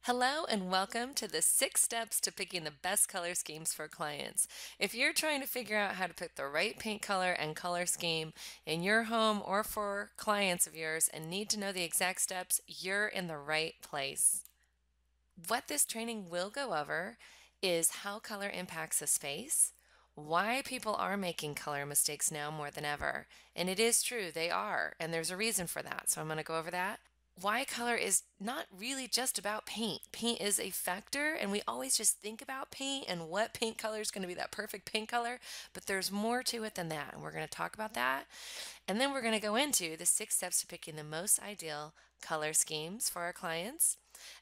Hello and welcome to the 6 steps to picking the best color schemes for clients. If you're trying to figure out how to pick the right paint color and color scheme in your home or for clients of yours and need to know the exact steps, you're in the right place. What this training will go over is how color impacts a space, why people are making color mistakes now more than ever. And it is true, they are, and there's a reason for that. So I'm going to go over that. Why color is not really just about paint. Paint is a factor, and we always just think about paint and what paint color is going to be that perfect paint color, but there's more to it than that, and we're going to talk about that. And then we're going to go into the 6 steps to picking the most ideal color schemes for our clients,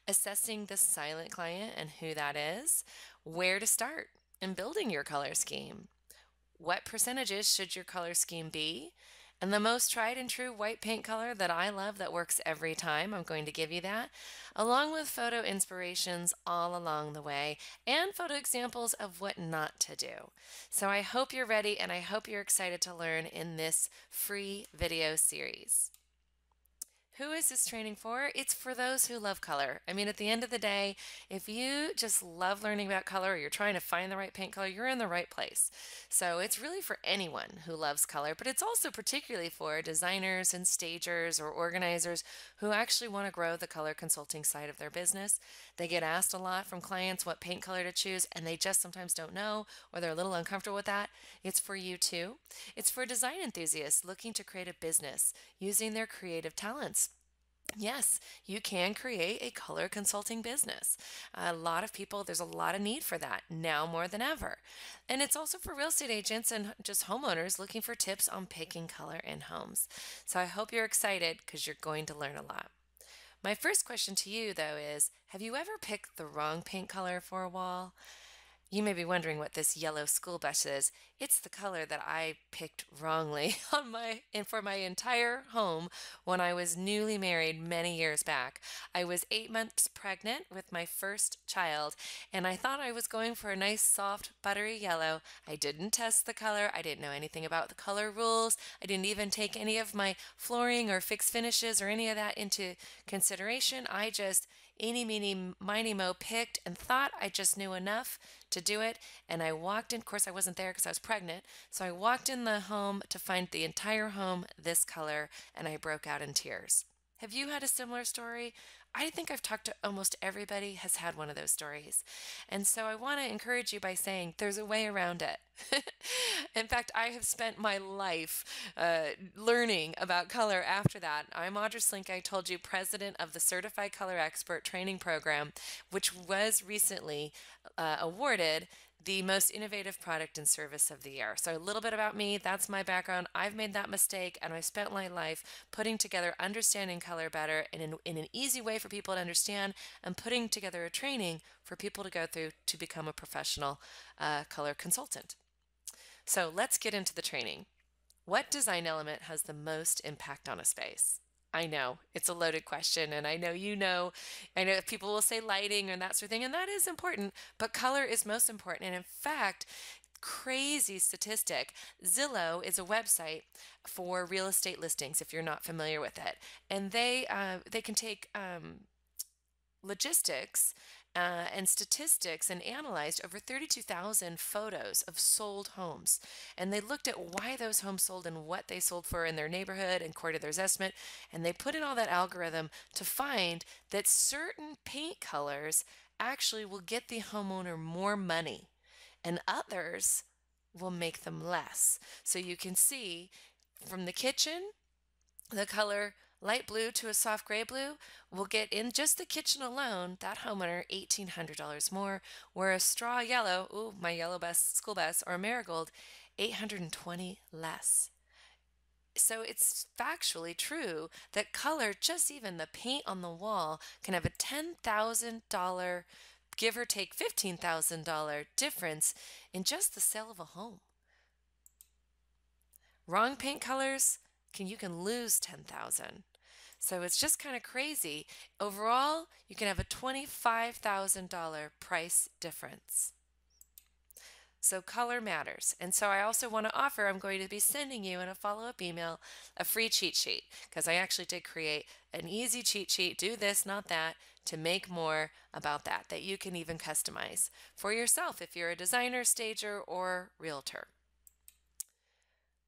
assessing the silent client and who that is, where to start in building your color scheme, what percentages should your color scheme be, and the most tried and true white paint color that I love that works every time. I'm going to give you that, along with photo inspirations all along the way and photo examples of what not to do. So I hope you're ready and I hope you're excited to learn in this free video series. Who is this training for? It's for those who love color. I mean, at the end of the day, if you just love learning about color or you're trying to find the right paint color, you're in the right place. So it's really for anyone who loves color, but it's also particularly for designers and stagers or organizers who actually want to grow the color consulting side of their business. They get asked a lot from clients what paint color to choose, and they just sometimes don't know or they're a little uncomfortable with that. It's for you too. It's for design enthusiasts looking to create a business using their creative talents. Yes, you can create a color consulting business. A lot of people, there's a lot of need for that now more than ever. And it's also for real estate agents and just homeowners looking for tips on picking color in homes. So I hope you're excited because you're going to learn a lot. My first question to you, though, is have you ever picked the wrong paint color for a wall? You may be wondering what this yellow school bus is. It's the color that I picked wrongly and for my entire home when I was newly married many years back. I was 8 months pregnant with my first child, and I thought I was going for a nice soft buttery yellow. I didn't test the color. I didn't know anything about the color rules. I didn't even take any of my flooring or fixed finishes or any of that into consideration. I just eeny, meeny, miny, mo picked and thought I just knew enough to do it. And I walked in, of course, I wasn't there because I was pregnant. So I walked in the home to find the entire home this color, and I broke out in tears. Have you had a similar story? I think I've talked to almost everybody has had one of those stories. And so I want to encourage you by saying there's a way around it. In fact, I have spent my life learning about color after that. I'm Audra Slink, I told you, president of the Certified Color Expert Training Program, which was recently awarded the most innovative product and service of the year. So a little bit about me, that's my background. I've made that mistake and I spent my life putting together understanding color better and in an easy way for people to understand and putting together a training for people to go through to become a professional color consultant. So let's get into the training. What design element has the most impact on a space? I know it's a loaded question, and I know you know. I know people will say lighting and that sort of thing, and that is important, but color is most important. And in fact, crazy statistic, Zillow is a website for real estate listings, if you're not familiar with it. And they can take logistics and statistics and analyzed over 32,000 photos of sold homes. And they looked at why those homes sold and what they sold for in their neighborhood and according to their estimate. And they put in all that algorithm to find that certain paint colors actually will get the homeowner more money and others will make them less. So you can see from the kitchen, the color light blue to a soft gray blue will get in just the kitchen alone, that homeowner, $1,800 more, where a straw yellow, ooh, my yellow bus, school bus, or a marigold, 820 less. So it's factually true that color, just even the paint on the wall, can have a $10,000, give or take $15,000 difference in just the sale of a home. Wrong paint colors, you can lose 10,000. So it's just kind of crazy. Overall, you can have a $25,000 price difference. So color matters. And so I also want to offer, I'm going to be sending you in a follow-up email a free cheat sheet because I actually did create an easy cheat sheet, do this, not that, to make more about that you can even customize for yourself if you're a designer, stager, or realtor.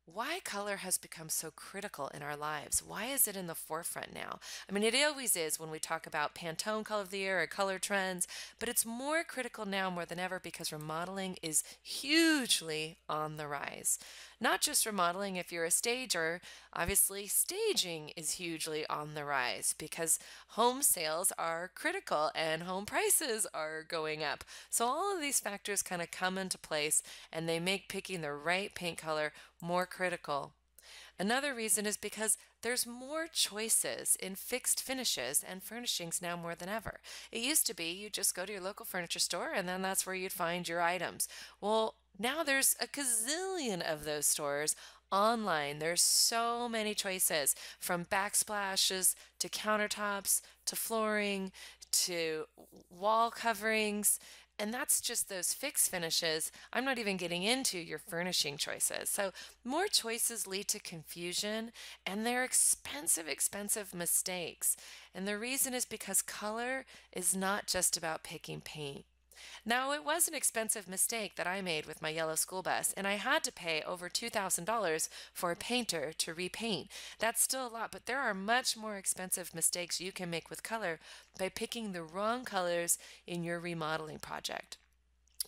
Why color has become so critical in our lives. Why is it in the forefront now? I mean, it always is when we talk about Pantone color of the year or color trends, but it's more critical now more than ever because remodeling is hugely on the rise. Not just remodeling, if you're a stager, obviously staging is hugely on the rise because home sales are critical and home prices are going up. So all of these factors kind of come into place and they make picking the right paint color more critical. Another reason is because there's more choices in fixed finishes and furnishings now more than ever. It used to be you just go to your local furniture store and then that's where you'd find your items. Well, now there's a gazillion of those stores online. There's so many choices from backsplashes to countertops to flooring to wall coverings. And that's just those fixed finishes. I'm not even getting into your furnishing choices. So more choices lead to confusion and they're expensive, expensive mistakes. And the reason is because color is not just about picking paint. Now, it was an expensive mistake that I made with my yellow school bus, and I had to pay over $2,000 for a painter to repaint. That's still a lot, but there are much more expensive mistakes you can make with color by picking the wrong colors in your remodeling project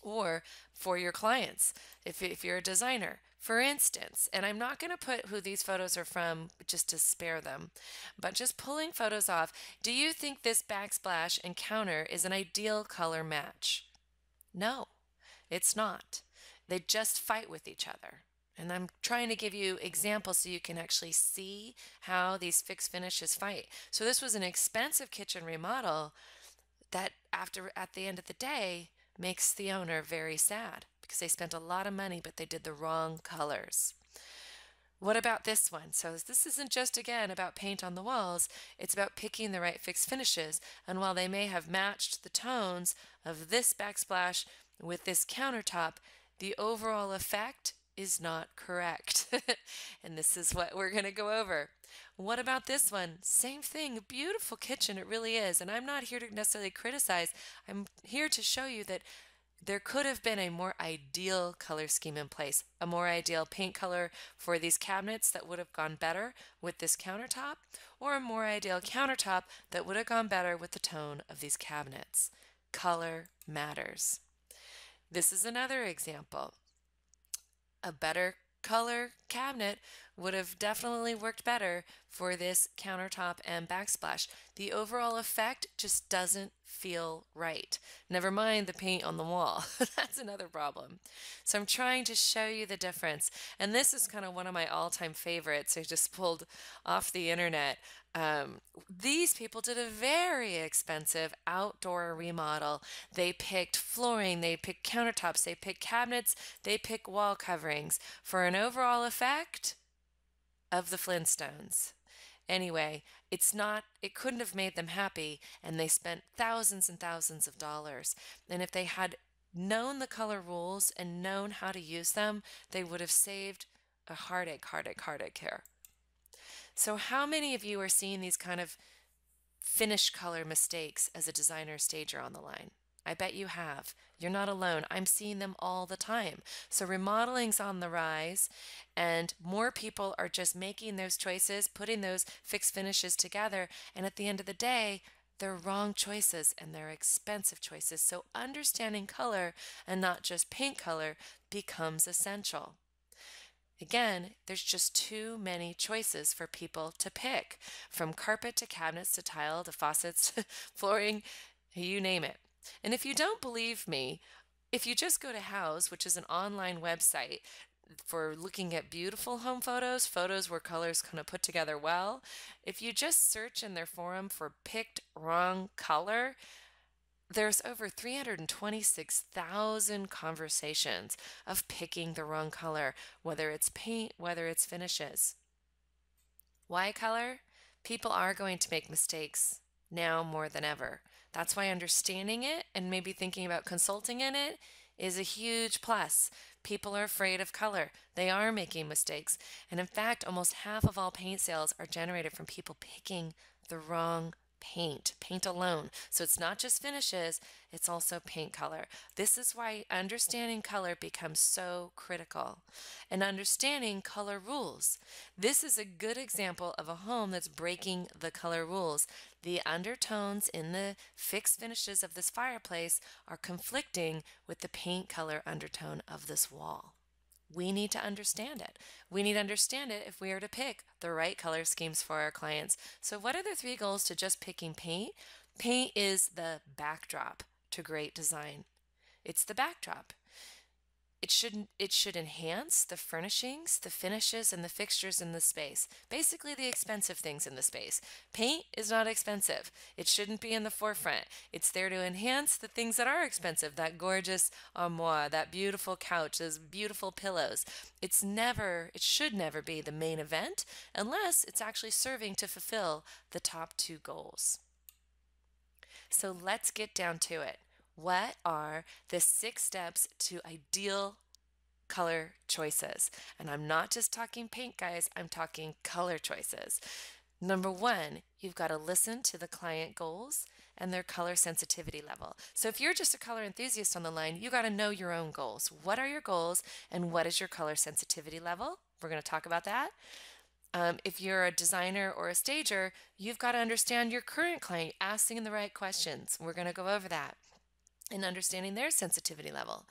or for your clients if you're a designer. For instance, and I'm not going to put who these photos are from just to spare them, but just pulling photos off, do you think this backsplash and counter is an ideal color match? No, it's not. They just fight with each other. And I'm trying to give you examples so you can actually see how these fixed finishes fight. So this was an expensive kitchen remodel that at the end of the day makes the owner very sad because they spent a lot of money but they did the wrong colors. What about this one? So this isn't just again about paint on the walls, it's about picking the right fixed finishes. And while they may have matched the tones of this backsplash with this countertop, the overall effect is not correct. And this is what we're going to go over. What about this one? Same thing, beautiful kitchen, it really is. And I'm not here to necessarily criticize, I'm here to show you that there could have been a more ideal color scheme in place, a more ideal paint color for these cabinets that would have gone better with this countertop, or a more ideal countertop that would have gone better with the tone of these cabinets. Color matters. This is another example. A better color cabinet would have definitely worked better for this countertop and backsplash. The overall effect just doesn't feel right. Never mind the paint on the wall. That's another problem. So I'm trying to show you the difference. And this is kind of one of my all-time favorites I just pulled off the internet. These people did a very expensive outdoor remodel. They picked flooring, they picked countertops, they picked cabinets, they picked wall coverings for an overall effect of the Flintstones. Anyway, it couldn't have made them happy, and they spent thousands and thousands of dollars. And if they had known the color rules and known how to use them, they would have saved a heartache here. So how many of you are seeing these kind of finish color mistakes as a designer stager on the line? I bet you have. You're not alone. I'm seeing them all the time. So remodeling's on the rise and more people are just making those choices, putting those fixed finishes together, and at the end of the day, they're wrong choices and they're expensive choices. So understanding color and not just paint color becomes essential. Again, there's just too many choices for people to pick, from carpet to cabinets to tile to faucets, flooring, you name it. And if you don't believe me, if you just go to Houzz, which is an online website for looking at beautiful home photos, photos where colors kind of put together well, if you just search in their forum for picked wrong color, there's over 326,000 conversations of picking the wrong color, whether it's paint, whether it's finishes. Why color? People are going to make mistakes now more than ever. That's why understanding it and maybe thinking about consulting in it is a huge plus. People are afraid of color. They are making mistakes. And in fact, almost half of all paint sales are generated from people picking the wrong paint alone. So it's not just finishes, it's also paint color. This is why understanding color becomes so critical. And understanding color rules. This is a good example of a home that's breaking the color rules. The undertones in the fixed finishes of this fireplace are conflicting with the paint color undertone of this wall. We need to understand it. We need to understand it if we are to pick the right color schemes for our clients. So what are the 3 goals to just picking paint? Paint is the backdrop to great design. It's the backdrop. It should enhance the furnishings, the finishes, and the fixtures in the space. Basically the expensive things in the space. Paint is not expensive. It shouldn't be in the forefront. It's there to enhance the things that are expensive. That gorgeous armoire, that beautiful couch, those beautiful pillows. It should never be the main event unless it's actually serving to fulfill the top 2 goals. So let's get down to it. What are the 6 steps to ideal color choices? And I'm not just talking paint, guys, I'm talking color choices. Number 1, you've got to listen to the client goals and their color sensitivity level. So if you're just a color enthusiast on the line, you got to know your own goals. What are your goals and what is your color sensitivity level? We're going to talk about that. If you're a designer or a stager, you've got to understand your current client, asking the right questions. We're going to go over that and understanding their sensitivity level.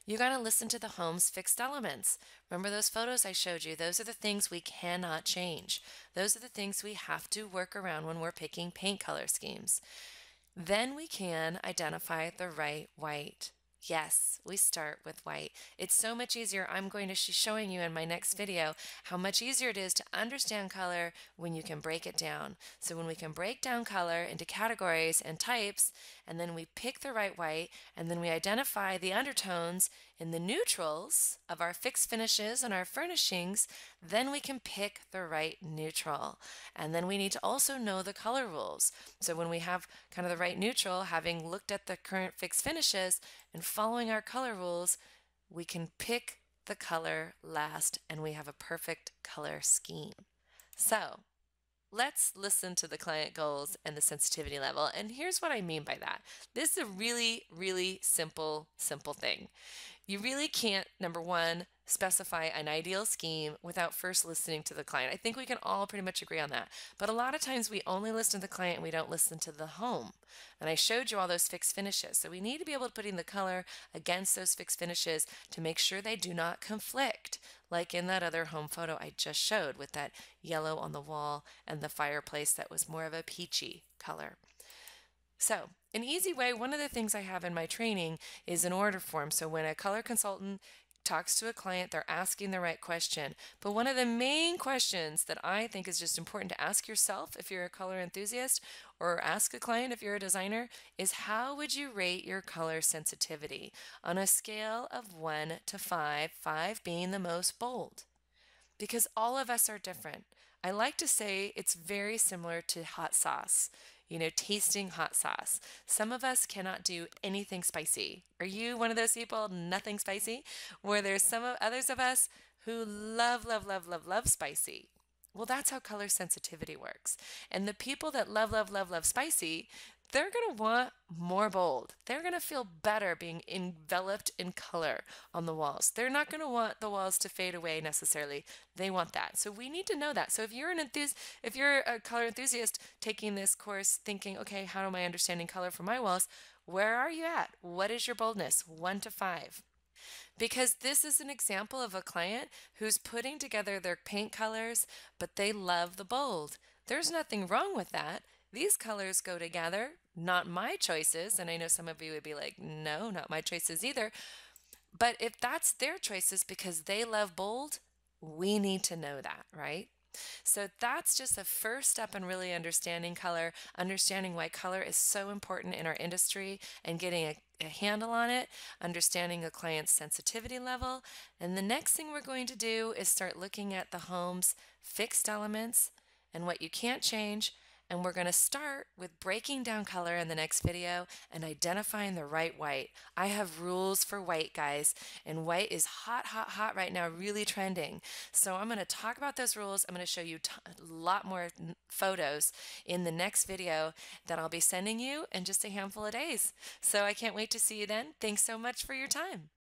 You got to listen to the home's fixed elements. Remember those photos I showed you? Those are the things we cannot change. Those are the things we have to work around when we're picking paint color schemes. Then we can identify the right white. Yes, we start with white. It's so much easier. I'm going to be showing you in my next video how much easier it is to understand color when you can break it down. So when we can break down color into categories and types, and then we pick the right white, and then we identify the undertones in the neutrals of our fixed finishes and our furnishings, then we can pick the right neutral. And then we need to also know the color rules. So when we have kind of the right neutral, having looked at the current fixed finishes and following our color rules, we can pick the color last and we have a perfect color scheme. So let's listen to the client goals and the sensitivity level. And here's what I mean by that. This is a really, really simple thing. You really can't, number 1, specify an ideal scheme without first listening to the client. I think we can all pretty much agree on that. But a lot of times we only listen to the client and we don't listen to the home. And I showed you all those fixed finishes. So we need to be able to put in the color against those fixed finishes to make sure they do not conflict, like in that other home photo I just showed with that yellow on the wall and the fireplace that was more of a peachy color. So an easy way, one of the things I have in my training is an order form. So when a color consultant talks to a client, they're asking the right question. But one of the main questions that I think is just important to ask yourself if you're a color enthusiast or ask a client if you're a designer is how would you rate your color sensitivity on a scale of 1 to 5, 5 being the most bold? Because all of us are different. I like to say it's very similar to hot sauce. Tasting hot sauce. Some of us cannot do anything spicy. Are you one of those people, nothing spicy? Where there's others of us who love, love, love, love, love spicy. Well, that's how color sensitivity works. And the people that love, love, love, love spicy, they're going to want more bold. They're going to feel better being enveloped in color on the walls. They're not going to want the walls to fade away necessarily. They want that. So we need to know that. So if you're a color enthusiast taking this course thinking, okay, how am I understanding color for my walls? Where are you at? What is your boldness? 1 to 5. Because this is an example of a client who's putting together their paint colors, but they love the bold. There's nothing wrong with that. These colors go together, not my choices. And I know some of you would be like, no, not my choices either. But if that's their choices because they love bold, we need to know that, right? So that's just a first step in really understanding color, understanding why color is so important in our industry and getting a handle on it, understanding a client's sensitivity level. And the next thing we're going to do is start looking at the home's fixed elements and what you can't change And we're going to start with breaking down color in the next video and identifying the right white. I have rules for white, guys, and white is hot, hot, hot right now, really trending. So I'm going to talk about those rules. I'm going to show you a lot more photos in the next video that I'll be sending you in just a handful of days. So I can't wait to see you then. Thanks so much for your time.